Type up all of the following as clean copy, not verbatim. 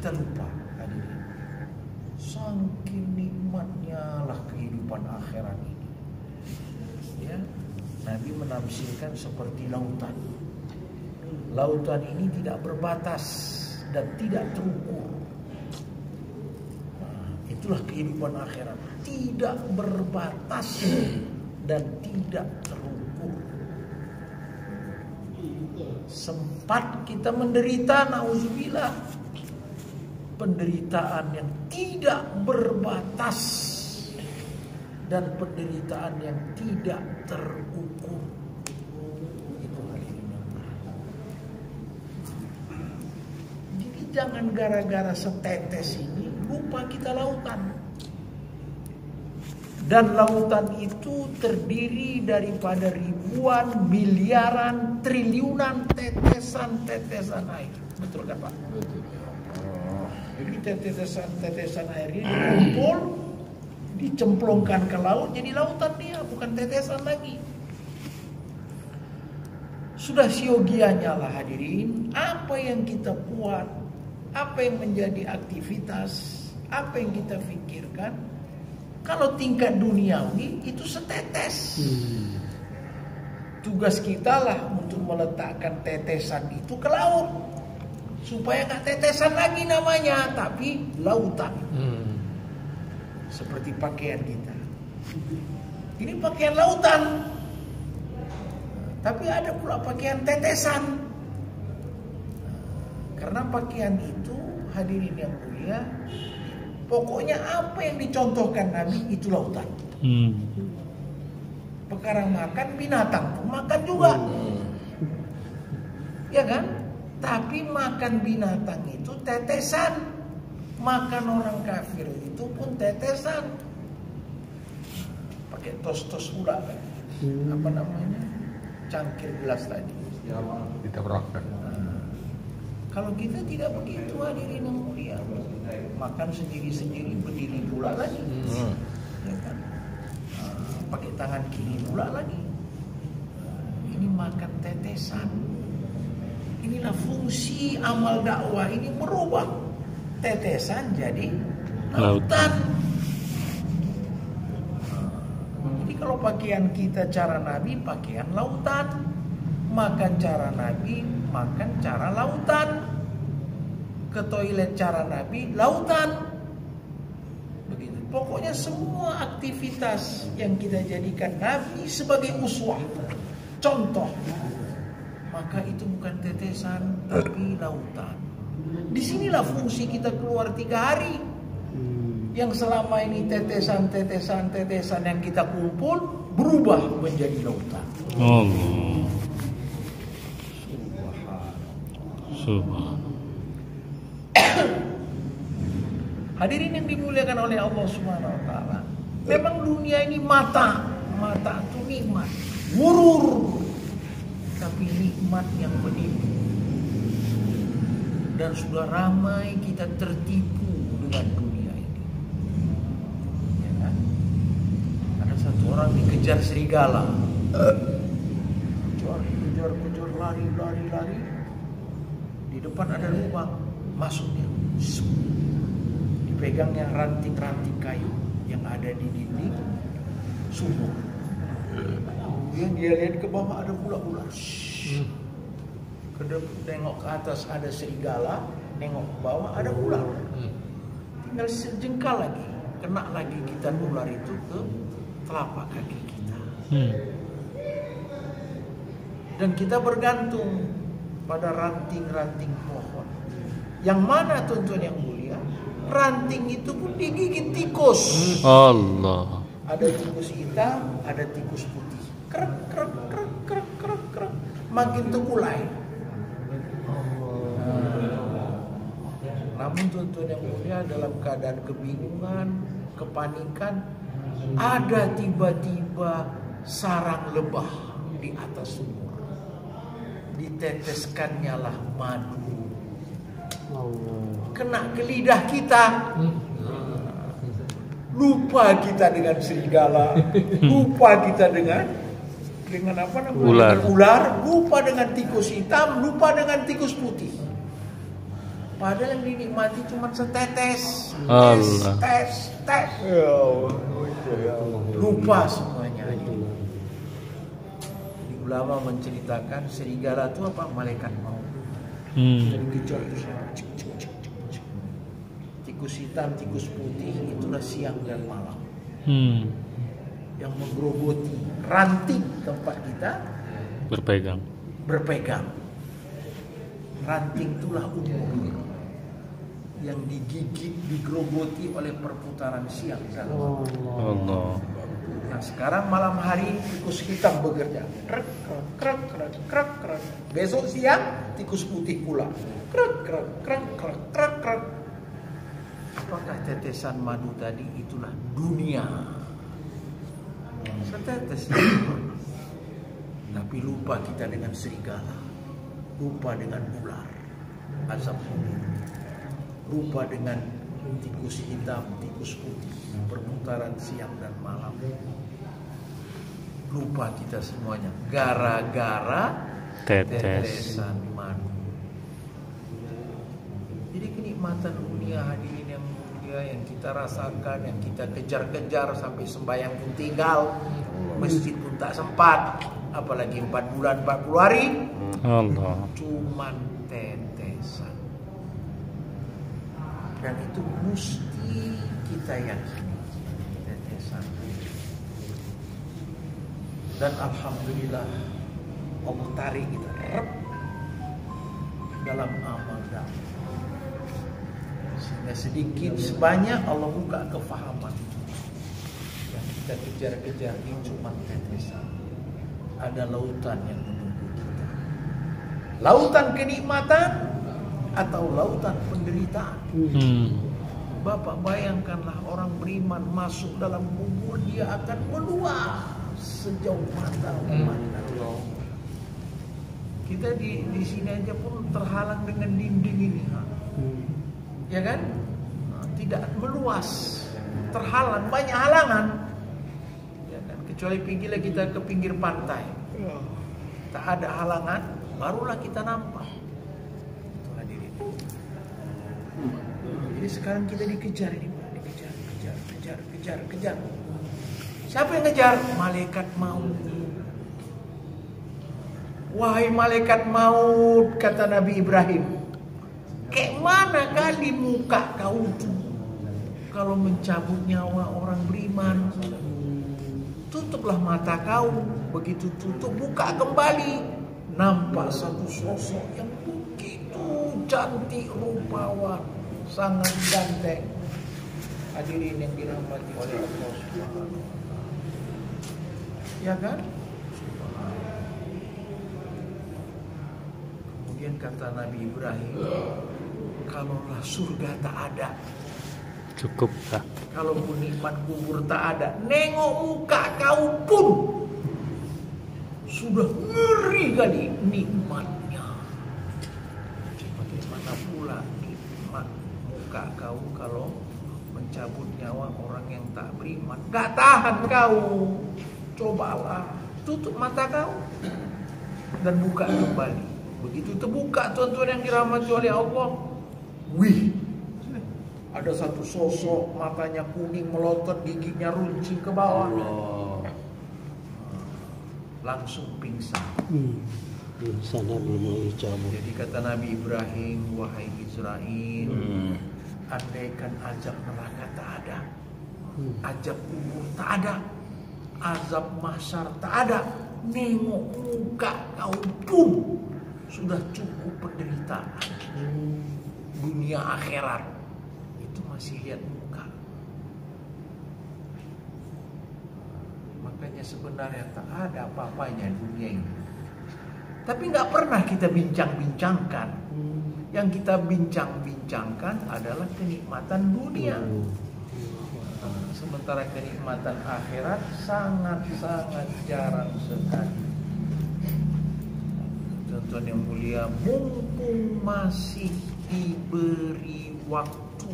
kita lupa hadirin. Saking nikmatnya lah kehidupan akhirat ini. Ya, Nabi menafsirkan seperti lautan. Lautan ini tidak berbatas dan tidak terukur. Nah, itulah kehidupan akhirat. Tidak berbatas dan tidak terukur. Sempat kita menderita, nauzubillah, penderitaan yang tidak berbatas dan penderitaan yang tidak terukur. Itu hadirin yang berbahagia. Jadi jangan gara-gara setetes ini lupa kita lautan. Dan lautan itu terdiri daripada ribuan, miliaran, triliunan tetesan-tetesan air. Betul kan Pak? Betul. Jadi tetesan-tetesan air ini dikumpul, dicemplungkan ke laut, jadi lautan dia, bukan tetesan lagi. Sudah siogianya lah hadirin, apa yang kita buat, apa yang menjadi aktivitas, apa yang kita pikirkan, kalau tingkat duniawi itu setetes. Tugas kita lah untuk meletakkan tetesan itu ke laut, supaya nggak tetesan lagi namanya, tapi lautan. Seperti pakaian kita. Ini pakaian lautan. Tapi ada pula pakaian tetesan. Karena pakaian itu hadirin yang mulia, pokoknya apa yang dicontohkan Nabi itu lautan. Perkara makan binatang pun makan juga. Ya kan? Tapi makan binatang itu tetesan. Makan orang kafir itu pun tetesan. Pakai tos-tos pula kan. Apa namanya? Cangkir gelas tadi. Ditabrakkan. Kalau kita tidak begitu hadirin yang mulia, makan sendiri-sendiri, berdiri pula lagi. Ya kan? Pakai tangan kiri pula lagi. Ini makan tetesan. Inilah fungsi amal dakwah ini, merubah tetesan jadi lautan. Jadi kalau pakaian kita cara Nabi, pakaian lautan. Makan cara Nabi, makan cara lautan. Ke toilet cara Nabi, lautan. Begitu. Pokoknya semua aktivitas yang kita jadikan Nabi sebagai uswah, contoh, maka itu bukan tetesan tapi lautan. Disinilah fungsi kita keluar 3 hari. Yang selama ini tetesan yang kita kumpul berubah menjadi lautan. Allah. Subhanallah. Hadirin yang dimuliakan oleh Allah Subhanahu wa taala. Memang dunia ini mata itu nikmat, murur, tapi nikmat yang menipu. Dan sudah ramai kita tertipu dengan dunia ini. Ya kan? Ada satu orang dikejar serigala. Kejar, lari. Di depan ada lubang, masuknya. Dipegangnya ranting-ranting kayu yang ada di dinding sumur. Kemudian dia lihat ke bawah ada ular. Nengok ke atas ada serigala, nengok ke bawah ada ular. Tinggal sejengkal lagi, kena lagi gigitan ular itu ke telapak kaki kita. Dan kita bergantung pada ranting-ranting pohon. Yang mana tuan-tuan yang mulia? Ranting itu pun digigit tikus. Allah. Ada tikus hitam, ada tikus putih. Krek. Makin terkulai. Namun tuan-tuan yang mulia, dalam keadaan kebingungan, kepanikan, ada tiba-tiba sarang lebah di atas sumur. Diteteskannya lah madu. Kena ke lidah kita. Lupa kita dengan serigala, lupa kita dengan apa namanya? Ular, lupa dengan tikus hitam, lupa dengan tikus putih. Padahal yang dinikmati cuma setetes. Allah. Tes. Lupa semuanya. Jadi ulama menceritakan serigala itu apa? Malaikat maut. Dikejar terus. Tikus hitam, tikus putih itulah siang dan malam. Yang menggerogoti ranting tempat kita berpegang. Ranting itulah umur yang digigit, digerogoti oleh perputaran siang dan malam. Allah. Nah sekarang malam hari tikus hitam bekerja, krek krek krek krek krek. Besok siang tikus putih pula, krek krek krek krek krek krek. Apakah tetesan madu tadi itulah dunia? Setetes. Tapi lupa kita dengan serigala, lupa dengan ular, azab kubur, lupa dengan tikus hitam, tikus putih, perputaran siang dan malam. Lupa kita semuanya gara-gara tetesan madu. Jadi kenikmatan dunia hadirin yang mulia yang kita rasakan, yang kita kejar-kejar sampai sembahyang pun tinggal, masjid pun tak sempat, apalagi 4 bulan 40 hari. Allah. Cuman tetesan. Dan itu mesti kita yakini tetesan. Dan alhamdulillah Allah tarik kita dalam amal dakwah. Sehingga sedikit sebanyak Allah buka kefahaman. Yang kita kejar-kejar ini cuma tetesan. Ada lautan yang menunggu kita. Lautan kenikmatan atau lautan penderitaan. Bapak bayangkanlah orang beriman masuk dalam kubur, dia akan meluas sejauh mata memandang. Kita di sini aja pun terhalang dengan dinding ini, ya kan? Tidak meluas, terhalang, banyak halangan, ya kan? Kecuali pergilah kita ke pinggir pantai, tak ada halangan, barulah kita nampak. Itu hadirin. Jadi sekarang kita dikejar ini, kejar. Siapa yang ngejar? Malaikat maut. Wahai malaikat maut, kata Nabi Ibrahim, kayak mana kali muka kau tuh kalau mencabut nyawa orang beriman? Tutuplah mata kau. Begitu tutup, buka kembali, nampak satu sosok yang begitu cantik rupawan, sangat ganteng. Hadirin yang dirahmati oleh Allah Subhanahu wa Ta'ala. Ya kan? Kemudian kata Nabi Ibrahim, kalaulah surga tak ada, Cukup lah. kalaupun nikmat kubur tak ada, nengok muka kau pun sudah ngeri kali nikmatnya. Bagaimana pula nikmat muka kau kalau mencabut nyawa orang yang tak beriman? Gak tahan kau. Cobalah, tutup mata kau dan buka kembali. Begitu terbuka, tuan-tuan yang dirahmati oleh Allah, wih, ada satu sosok, matanya kuning melotot, giginya runcing ke bawah, langsung pingsan. Jadi kata Nabi Ibrahim, wahai Israel, andaikan azab neraka tak ada, azab kubur tak ada, azab mahsyar tak ada, nengok muka kau pun sudah cukup penderitaan. Dunia akhirat itu masih lihat muka. Makanya sebenarnya tak ada apa-apanya dunia ini. Tapi nggak pernah kita bincang-bincangkan. Yang kita bincang-bincangkan adalah kenikmatan dunia. Sementara kenikmatan akhirat sangat-sangat jarang sekali. Tuan-tuan yang mulia, mumpung masih diberi waktu.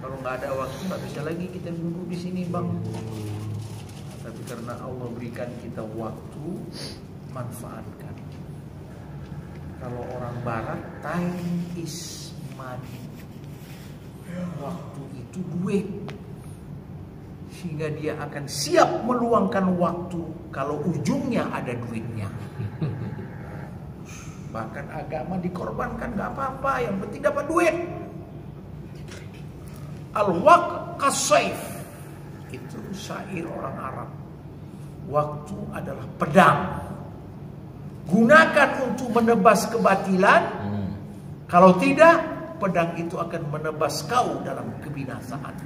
Kalau nggak ada waktu, nggak bisa lagi kita duduk di sini, bang. Tapi karena Allah berikan kita waktu, manfaatkan. Kalau orang barat, time is money. Waktu itu duit. Sehingga dia akan siap meluangkan waktu kalau ujungnya ada duitnya. Bahkan agama dikorbankan, gak apa-apa, yang penting dapat duit. Al-waqt kas-saif, itu syair orang Arab. Waktu adalah pedang. Gunakan untuk menebas kebatilan. Kalau tidak, pedang itu akan menebas kau dalam kebinasaan.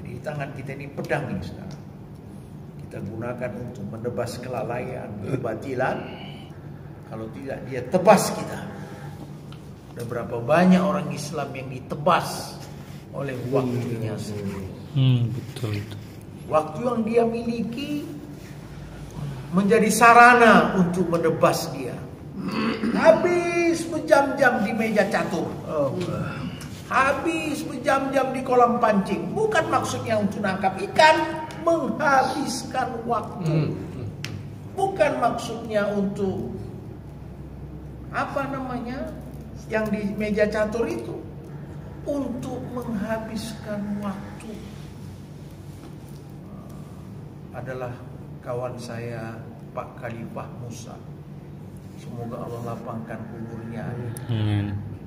Jadi di tangan kita ini pedang ini sekarang. Kita gunakan untuk menebas kelalaian, kebatilan. Kalau tidak, dia tebas kita. Ada berapa banyak orang Islam yang ditebas oleh waktunya sendiri. Betul itu. Waktu yang dia miliki menjadi sarana untuk menebas dia. Habis berjam-jam di meja catur. Habis berjam-jam di kolam pancing. Bukan maksudnya untuk nangkap ikan, menghabiskan waktu. Bukan maksudnya untuk apa namanya yang di meja catur itu, untuk menghabiskan waktu. Adalah kawan saya Pak Khalifah Musa, semoga Allah lapangkan kuburnya.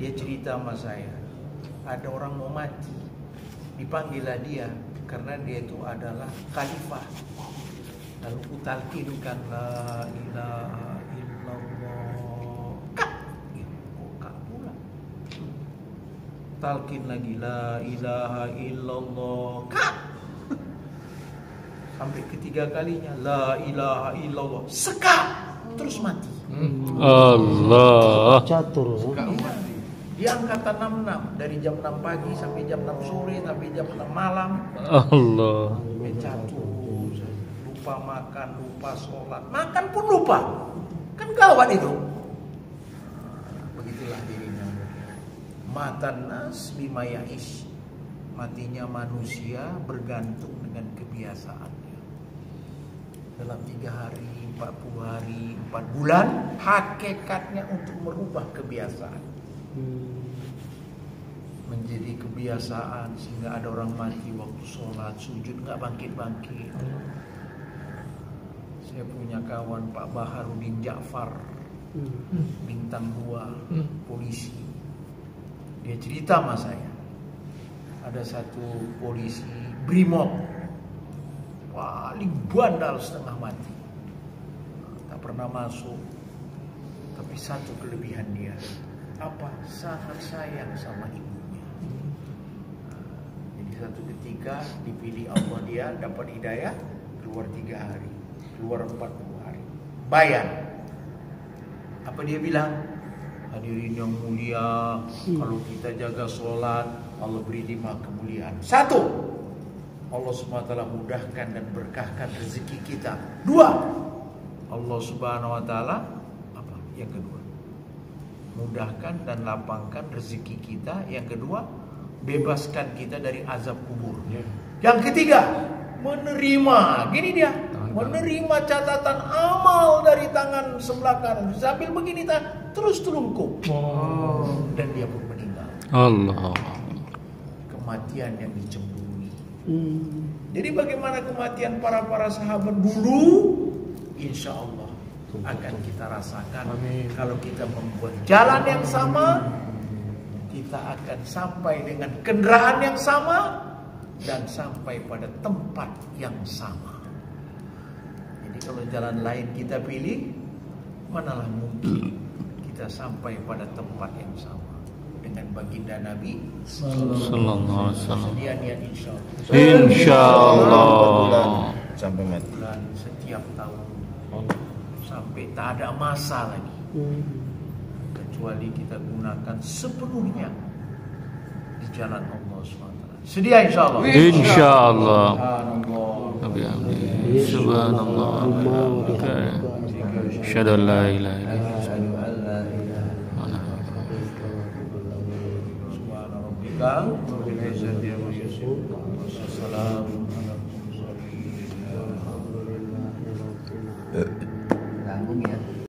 Dia cerita sama saya, ada orang mau mati, dipanggillah dia karena dia itu adalah khalifah. Lalu kutalkinkan la ilaha illallah, kak, kok kak pula. Talkin lagi la ilaha illallah, kak. Sampai ketiga kalinya la ilaha illallah, sekak, terus mati. Allah. Catur. Dia angkatan 66, dari jam 6 pagi sampai jam 6 sore sampai jam 6 malam. Allah. Catur, lupa makan, lupa sholat, makan pun lupa. Kan gawat itu. Begitulah dirinya. Matan nas bima ya'ish. Matinya manusia bergantung dengan kebiasaannya. Dalam 3 hari, 40 hari, 4 bulan, hakikatnya untuk merubah kebiasaan. Menjadi kebiasaan sehingga ada orang mati waktu sholat, sujud nggak bangkit-bangkit. Saya punya kawan Pak Baharudin Ja'far, bintang 2, polisi. Dia cerita sama saya, ada satu polisi Brimob, paling bandal setengah mati, tak pernah masuk. Tapi satu kelebihan dia, apa? Sangat sayang sama ibunya. Jadi satu ketika dipilih Allah, dia dapat hidayah, keluar 3 hari, keluar 40 hari, bayar. Apa dia bilang? Hadirin yang mulia, kalau kita jaga sholat, Allah beri 5 kemuliaan. 1, Allah SWT mudahkan dan berkahkan rezeki kita. 2, Allah Subhanahu wa taala apa? Yang kedua, mudahkan dan lapangkan rezeki kita. Yang kedua, bebaskan kita dari azab kubur. Yang ketiga, menerima, gini dia, menerima catatan amal dari tangan sebelah kanan sambil begini terus telungkup. Dan dia pun meninggal. Allah. Kematian yang dicemburi. Jadi bagaimana kematian para sahabat dulu, insya Allah akan kita rasakan. Kalau kita membuat jalan yang sama, kita akan sampai dengan kendaraan yang sama dan sampai pada tempat yang sama. Jadi kalau jalan lain kita pilih, manalah mungkin kita sampai pada tempat yang sama dengan baginda Nabi Sallallahu alaihi wasallam. Dia niat insyaallah. Insyaallah. Sampai mati. Bulan setiap tahun sampai tak ada masa lagi, kecuali kita gunakan sepenuhnya di jalan Allah SWT. Sedia insyaallah. Insyaallah. Subhanallah. Subhanallah. Asyhadu an la ilaha illallah. Subhana rabbika